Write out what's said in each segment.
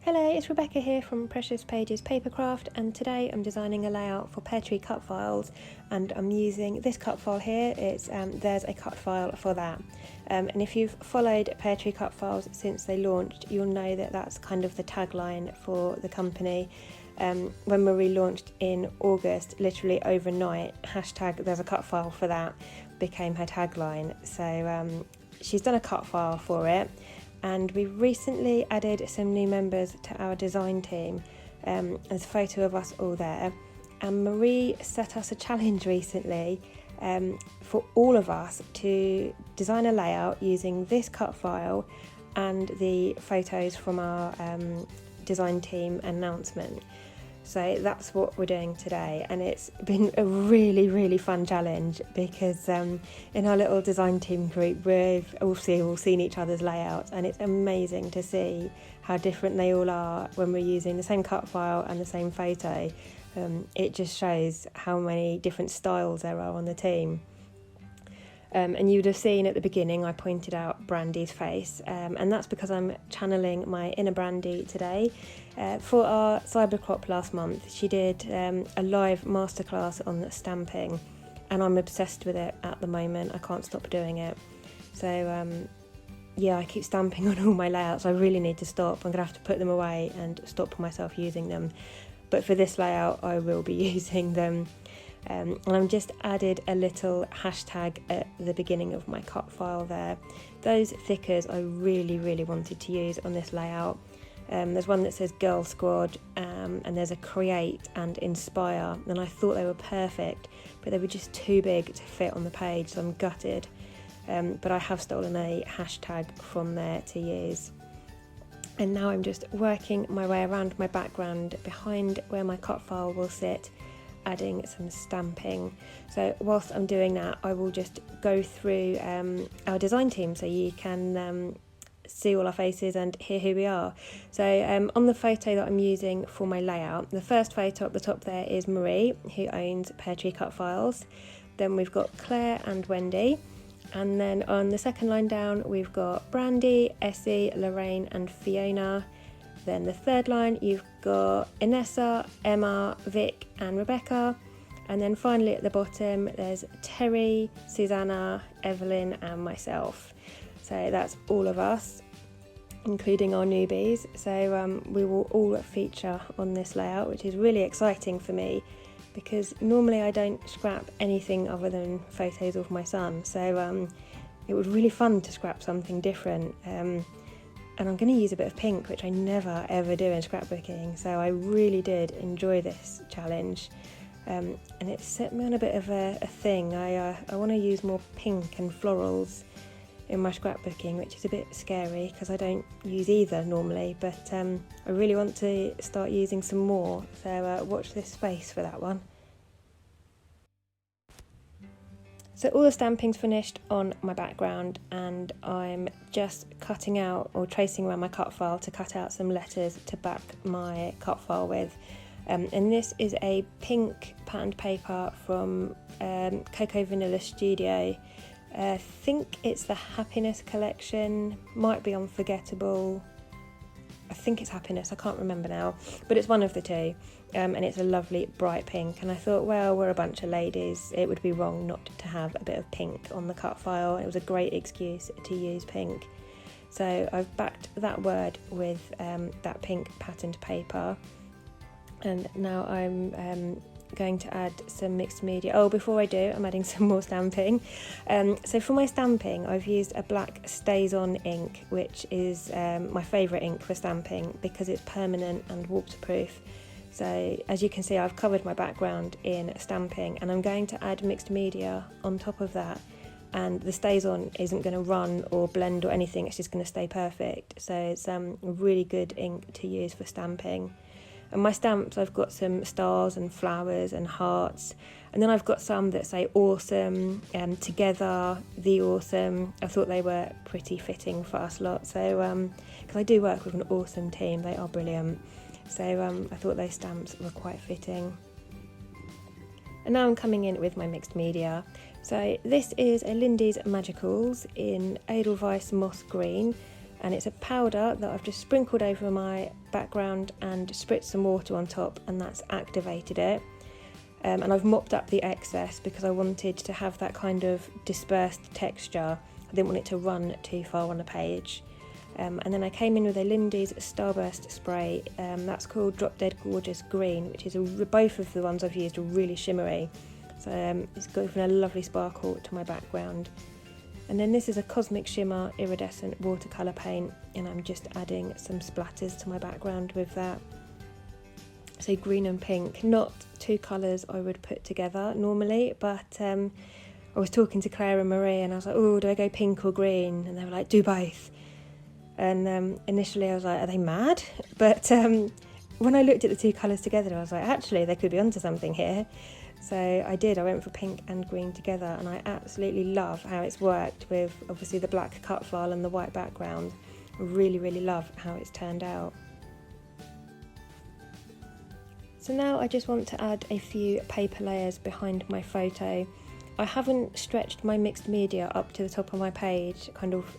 Hello, it's Rebecca here from Precious Pages Papercraft, and today I'm designing a layout for Peartree Cutfiles, and I'm using this cut file here. It's there's a cut file for that, and if you've followed Peartree Cutfiles since they launched, you'll know that that's kind of the tagline for the company. When Marie launched in August, literally overnight, hashtag there's a cut file for that became her tagline. So she's done a cut file for it. And we've recently added some new members to our design team. There's a photo of us all there. And Marie set us a challenge recently for all of us to design a layout using this cut file and the photos from our design team announcement. So that's what we're doing today, and it's been a really fun challenge because in our little design team group we've all seen each other's layouts, and it's amazing to see how different they all are when we're using the same cut file and the same photo. It just shows how many different styles there are on the team. And you'd have seen at the beginning I pointed out Brandy's face, and that's because I'm channeling my inner Brandy today. For our Cybercrop last month, she did a live masterclass on stamping, and I'm obsessed with it at the moment. I can't stop doing it. So yeah, I keep stamping on all my layouts. I really need to stop. I'm going to have to put them away and stop myself using them. But for this layout, I will be using them. And I've just added a little hashtag at the beginning of my cut file there. Those thickers I really wanted to use on this layout. There's one that says Girl Squad, and there's a Create and Inspire, and I thought they were perfect, but they were just too big to fit on the page, so I'm gutted. But I have stolen a hashtag from there to use. And now I'm just working my way around my background behind where my cut file will sit, adding some stamping. So whilst I'm doing that, I will just go through our design team so you can see all our faces and hear who we are. So on the photo that I'm using for my layout, the first photo up the top there is Marie, who owns Peartree Cutfiles. Then we've got Claire and Wendy. And then on the second line down, we've got Brandy, Essie, Lorraine and Fiona. Then the third line, you've got Inessa, Emma, Vic and Rebecca. And then finally at the bottom, there's Terry, Susanna, Evelyn and myself. So that's all of us, including our newbies. So we will all feature on this layout, which is really exciting for me because normally I don't scrap anything other than photos of my son. So it was really fun to scrap something different. And I'm going to use a bit of pink, which I never ever do in scrapbooking, so I really did enjoy this challenge, and it set me on a bit of a thing. I want to use more pink and florals in my scrapbooking, which is a bit scary because I don't use either normally, but I really want to start using some more, so watch this space for that one. So all the stamping's finished on my background, and I'm just cutting out or tracing around my cut file to cut out some letters to back my cut file with. And this is a pink patterned paper from Cocoa Vanilla Studio. I think it's the Happiness collection, might be Unforgettable. I think it's Happiness, I can't remember now, but it's one of the two, and it's a lovely bright pink, and I thought, well, we're a bunch of ladies, it would be wrong not to have a bit of pink on the cut file. It was a great excuse to use pink. So I've backed that word with that pink patterned paper, and now I'm going to add some mixed media. Oh, before I do, I'm adding some more stamping. So for my stamping, I've used a black StazOn ink, which is my favourite ink for stamping because it's permanent and waterproof. So as you can see, I've covered my background in stamping, and I'm going to add mixed media on top of that. And the StazOn isn't going to run or blend or anything, it's just going to stay perfect. So it's a really good ink to use for stamping. And my stamps, I've got some stars and flowers and hearts, and then I've got some that say awesome, together, the awesome. I thought they were pretty fitting for us lot, so because I do work with an awesome team, they are brilliant, so I thought those stamps were quite fitting. And now I'm coming in with my mixed media. So this is a Lindy's Magicals in Edelweiss Moss Green, and it's a powder that I've just sprinkled over my background and spritzed some water on top, and that's activated it. And I've mopped up the excess because I wanted to have that kind of dispersed texture. I didn't want it to run too far on the page. And then I came in with a Lindy's Starburst spray, that's called Drop Dead Gorgeous Green, which is both of the ones I've used are really shimmery. So it's given a lovely sparkle to my background. And then this is a Cosmic Shimmer Iridescent watercolour paint, and I'm just adding some splatters to my background with that. So green and pink, not two colours I would put together normally, but I was talking to Claire and Marie and I was like, oh, do I go pink or green? And they were like, do both. And initially I was like, are they mad? But when I looked at the two colours together, I was like, actually, they could be onto something here. So I went for pink and green together, and I absolutely love how it's worked with obviously the black cut file and the white background. I really, really love how it's turned out. So now I just want to add a few paper layers behind my photo. I haven't stretched my mixed media up to the top of my page,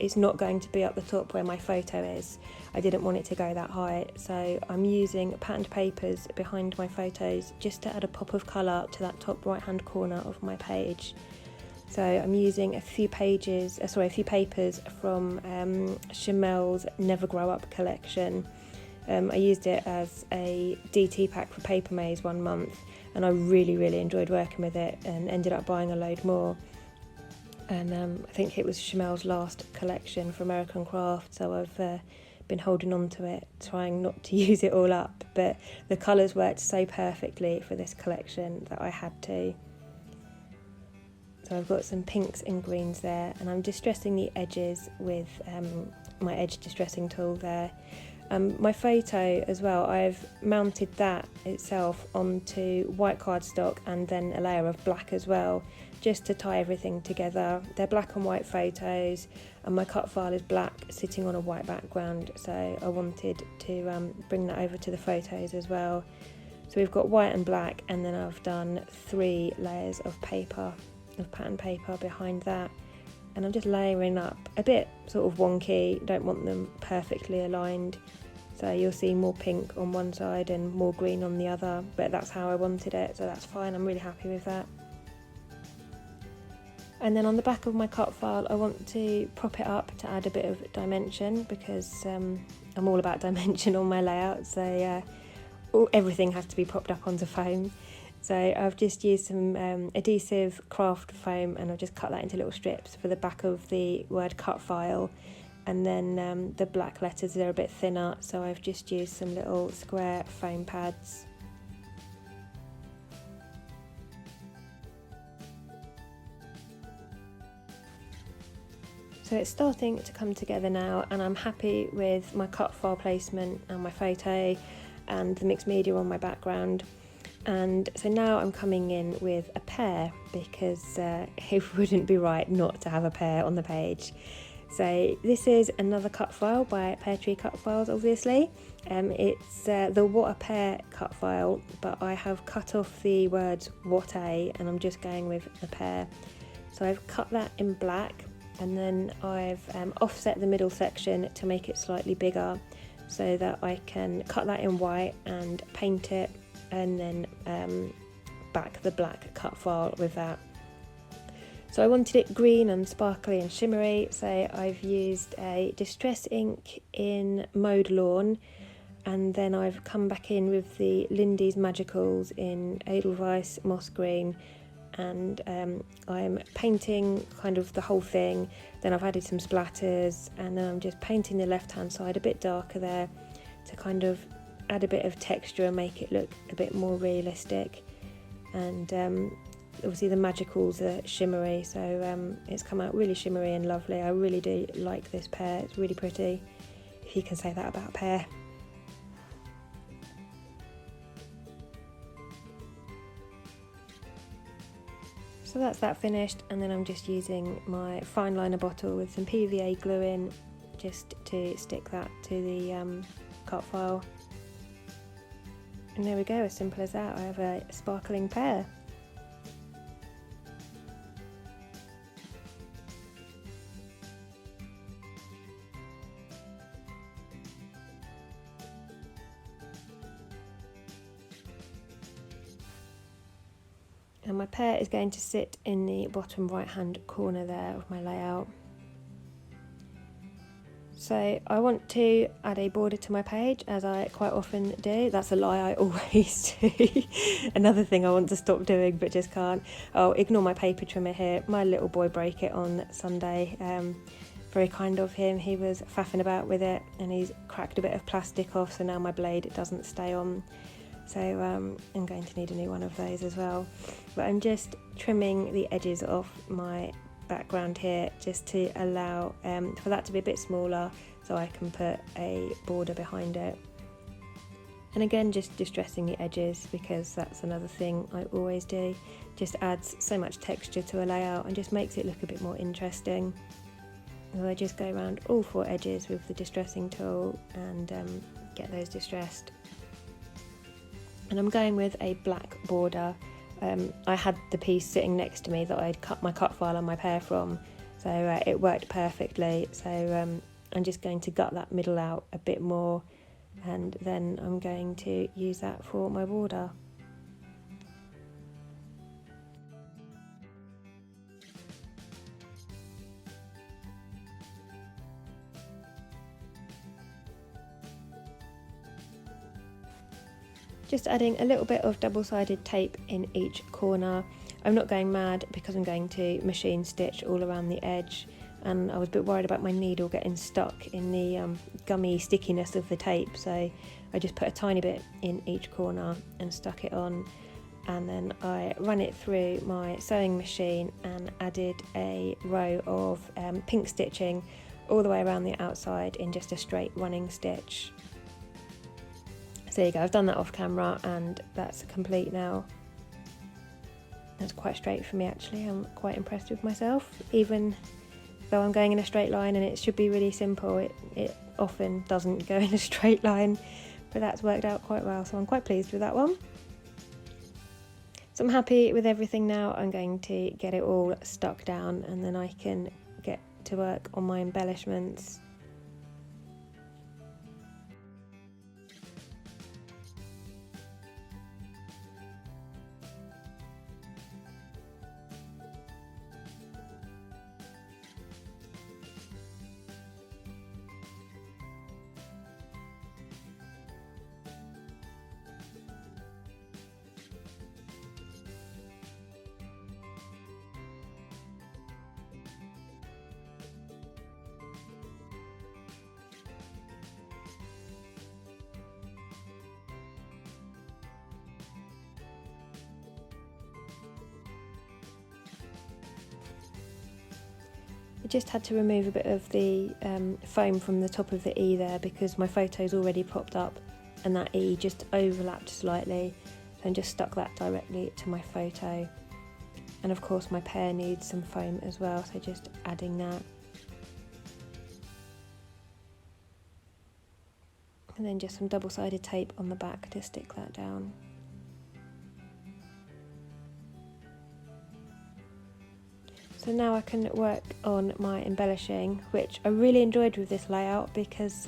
it's not going to be up the top where my photo is. I didn't want it to go that high, so I'm using patterned papers behind my photos just to add a pop of colour to that top right hand corner of my page. So I'm using a few papers from Chamel's Never Grow Up collection. I used it as a DT pack for Paper Maze one month, and I really, really enjoyed working with it and ended up buying a load more. And I think it was Chamel's last collection for American Craft, so I've been holding on to it, trying not to use it all up, but the colours worked so perfectly for this collection that I had to. So I've got some pinks and greens there, and I'm distressing the edges with my edge distressing tool there. My photo as well, I've mounted that itself onto white cardstock and then a layer of black as well, just to tie everything together. They're black and white photos, and my cut file is black sitting on a white background, so I wanted to bring that over to the photos as well. So we've got white and black, and then I've done 3 layers of paper, of pattern paper behind that. And I'm just layering up a bit sort of wonky, don't want them perfectly aligned. So you'll see more pink on one side and more green on the other, but that's how I wanted it, so that's fine, I'm really happy with that. And then on the back of my cut file, I want to prop it up to add a bit of dimension, because I'm all about dimension on my layout, so everything has to be propped up onto foam. So I've just used some adhesive craft foam, and I've just cut that into little strips for the back of the word cut file. And then the black letters are a bit thinner, so I've just used some little square foam pads. So it's starting to come together now, and I'm happy with my cut file placement and my photo and the mixed media on my background. And so now I'm coming in with a pear, because it wouldn't be right not to have a pear on the page. So this is another cut file by Peartree Cutfiles, obviously. It's the What a Pear cut file, but I have cut off the words what a, and I'm just going with a pear. So I've cut that in black, and then I've offset the middle section to make it slightly bigger, so that I can cut that in white and paint it, and then back the black cut file with that. So I wanted it green and sparkly and shimmery, so I've used a Distress ink in Mode Lawn, and then I've come back in with the Lindy's Magicals in Edelweiss Moss Green, and I'm painting kind of the whole thing. Then I've added some splatters, and then I'm just painting the left hand side a bit darker there to kind of add a bit of texture and make it look a bit more realistic. And obviously the Magicals are shimmery, so it's come out really shimmery and lovely. I really do like this pear, it's really pretty, if you can say that about a pear. So that's that finished, and then I'm just using my fine liner bottle with some PVA glue in, just to stick that to the cut file. And there we go, as simple as that, I have a sparkling pear. And my pear is going to sit in the bottom right hand corner there of my layout. So I want to add a border to my page, as I quite often do. That's a lie, I always do. Another thing I want to stop doing but just can't. Oh, ignore my paper trimmer here. My little boy broke it on Sunday. Very kind of him. He was faffing about with it and he's cracked a bit of plastic off, so now my blade doesn't stay on. So I'm going to need a new one of those as well. But I'm just trimming the edges off my background here just to allow for that to be a bit smaller, so I can put a border behind it. And again, just distressing the edges, because that's another thing I always do. Just adds so much texture to a layout and just makes it look a bit more interesting. So I just go around all 4 edges with the distressing tool and get those distressed. And I'm going with a black border. I had the piece sitting next to me that I'd cut my cut file on my pear from, so it worked perfectly. So I'm just going to gut that middle out a bit more, and then I'm going to use that for my border. Just adding a little bit of double-sided tape in each corner. I'm not going mad because I'm going to machine stitch all around the edge, and I was a bit worried about my needle getting stuck in the gummy stickiness of the tape, so I just put a tiny bit in each corner and stuck it on, and then I ran it through my sewing machine and added a row of pink stitching all the way around the outside in just a straight running stitch. So there you go, I've done that off camera and that's complete now. That's quite straight for me actually. I'm quite impressed with myself, even though I'm going in a straight line and it should be really simple. It often doesn't go in a straight line, but that's worked out quite well, so I'm quite pleased with that one. So I'm happy with everything now. I'm going to get it all stuck down and then I can get to work on my embellishments. I just had to remove a bit of the foam from the top of the E there because my photo's already propped up and that E just overlapped slightly, so I just stuck that directly to my photo. And of course my pear needs some foam as well, so just adding that. And then just some double-sided tape on the back to stick that down. So now I can work on my embellishing, which I really enjoyed with this layout because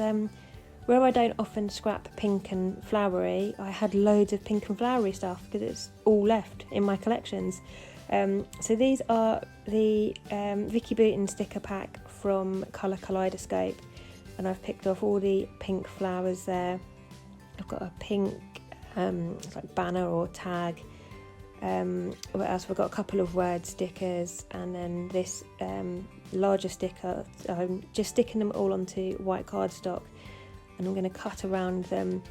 where I don't often scrap pink and flowery, I had loads of pink and flowery stuff because it's all left in my collections. So these are the Vicky Booten sticker pack from Colour Kaleidoscope, and I've picked off all the pink flowers there. I've got a pink it's like banner or tag. What else? We've got a couple of word stickers and then this larger sticker. I'm just sticking them all onto white cardstock and I'm going to cut around them.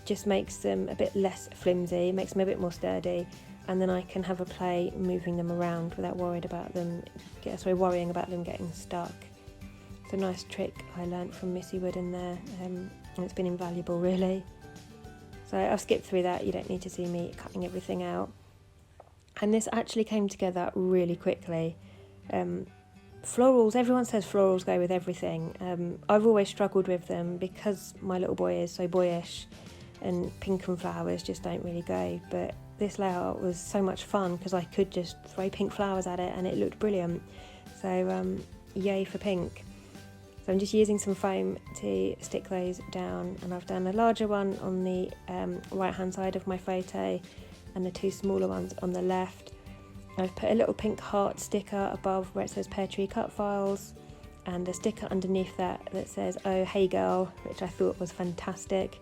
Just makes them a bit less flimsy, makes them a bit more sturdy, and then I can have a play moving them around without worrying about them getting stuck. It's a nice trick I learnt from Missy Wooden there, and it's been invaluable really. So I'll skip through that, you don't need to see me cutting everything out. And this actually came together really quickly. Florals, everyone says florals go with everything. I've always struggled with them because my little boy is so boyish and pink and flowers just don't really go. But this layout was so much fun because I could just throw pink flowers at it and it looked brilliant. So yay for pink. So I'm just using some foam to stick those down, and I've done a larger one on the right hand side of my photo and the two smaller ones on the left. I've put a little pink heart sticker above where it says Peartree Cutfiles, and a sticker underneath that says "Oh hey girl," which I thought was fantastic.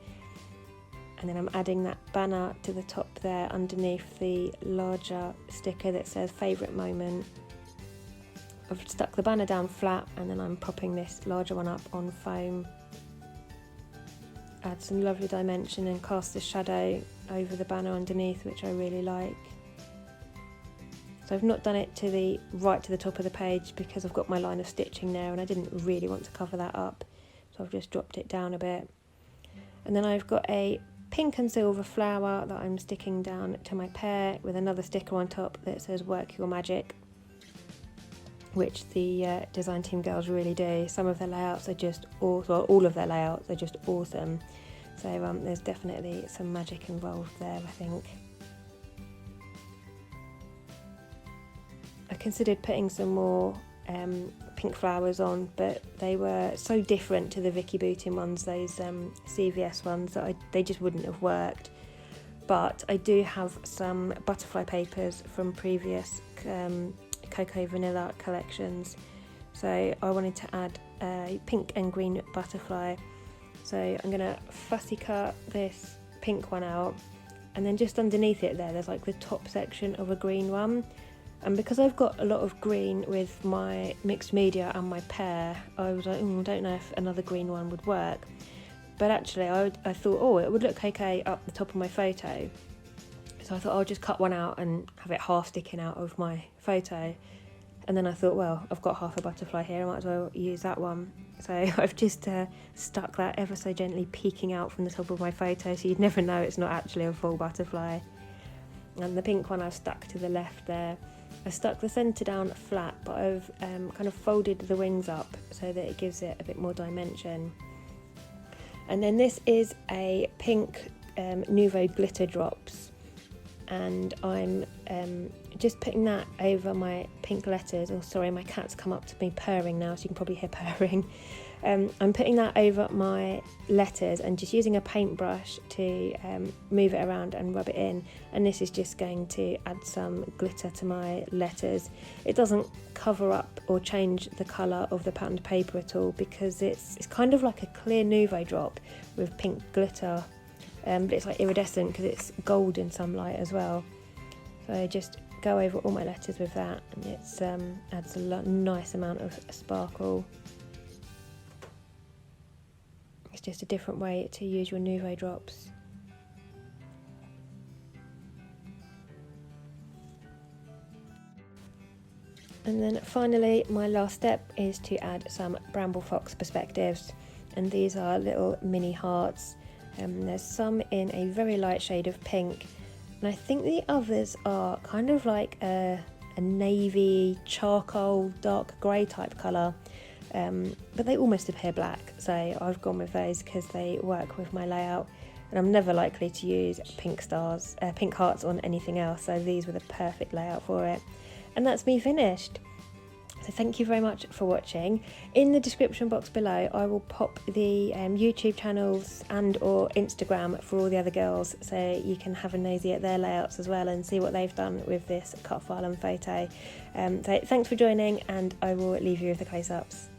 And then I'm adding that banner to the top there underneath the larger sticker that says favourite moment. I've stuck the banner down flat, and then I'm popping this larger one up on foam. Add some lovely dimension and cast a shadow over the banner underneath, which I really like. So I've not done it to the right to the top of the page because I've got my line of stitching there and I didn't really want to cover that up, so I've just dropped it down a bit. And then I've got a pink and silver flower that I'm sticking down to my pear with another sticker on top that says work your magic, which the design team girls really do. Some of their layouts are just awesome, well, all of their layouts are just awesome. So there's definitely some magic involved there, I think. I considered putting some more pink flowers on, but they were so different to the Vicky Bootin ones, those CVS ones, that they just wouldn't have worked. But I do have some butterfly papers from previous Cocoa Vanilla collections, so I wanted to add a pink and green butterfly. So I'm going to fussy cut this pink one out, and then just underneath it there's like the top section of a green one. And because I've got a lot of green with my mixed media and my pear, I was like, I don't know if another green one would work. But actually I thought, oh, it would look okay up the top of my photo. So I thought I'll just cut one out and have it half sticking out of my photo. And then I thought, well, I've got half a butterfly here, I might as well use that one. So I've just stuck that ever so gently peeking out from the top of my photo, so you'd never know it's not actually a full butterfly. And the pink one I've stuck to the left there. I stuck the centre down flat, but I've kind of folded the wings up so that it gives it a bit more dimension. And then this is a pink Nouveau glitter drops, and I'm just putting that over my pink letters. Oh sorry, my cat's come up to me purring now, so you can probably hear purring. I'm putting that over my letters and just using a paintbrush to move it around and rub it in, and this is just going to add some glitter to my letters. It doesn't cover up or change the colour of the patterned paper at all, because it's kind of like a clear Nouveau drop with pink glitter, but it's like iridescent because it's gold in some light as well. So I just go over all my letters with that, and it adds a nice amount of sparkle. It's just a different way to use your Nouveau drops. And then finally, my last step is to add some Bramble Fox perspectives, and these are little mini hearts. There's some in a very light shade of pink, and I think the others are kind of like a navy, charcoal, dark grey type colour. But they almost appear black, so I've gone with those because they work with my layout, and I'm never likely to use pink hearts on anything else, so these were the perfect layout for it. And that's me finished. So thank you very much for watching. In the description box below I will pop the YouTube channels and or Instagram for all the other girls, so you can have a nosy at their layouts as well and see what they've done with this cut file and photo. So thanks for joining, and I will leave you with the close-ups.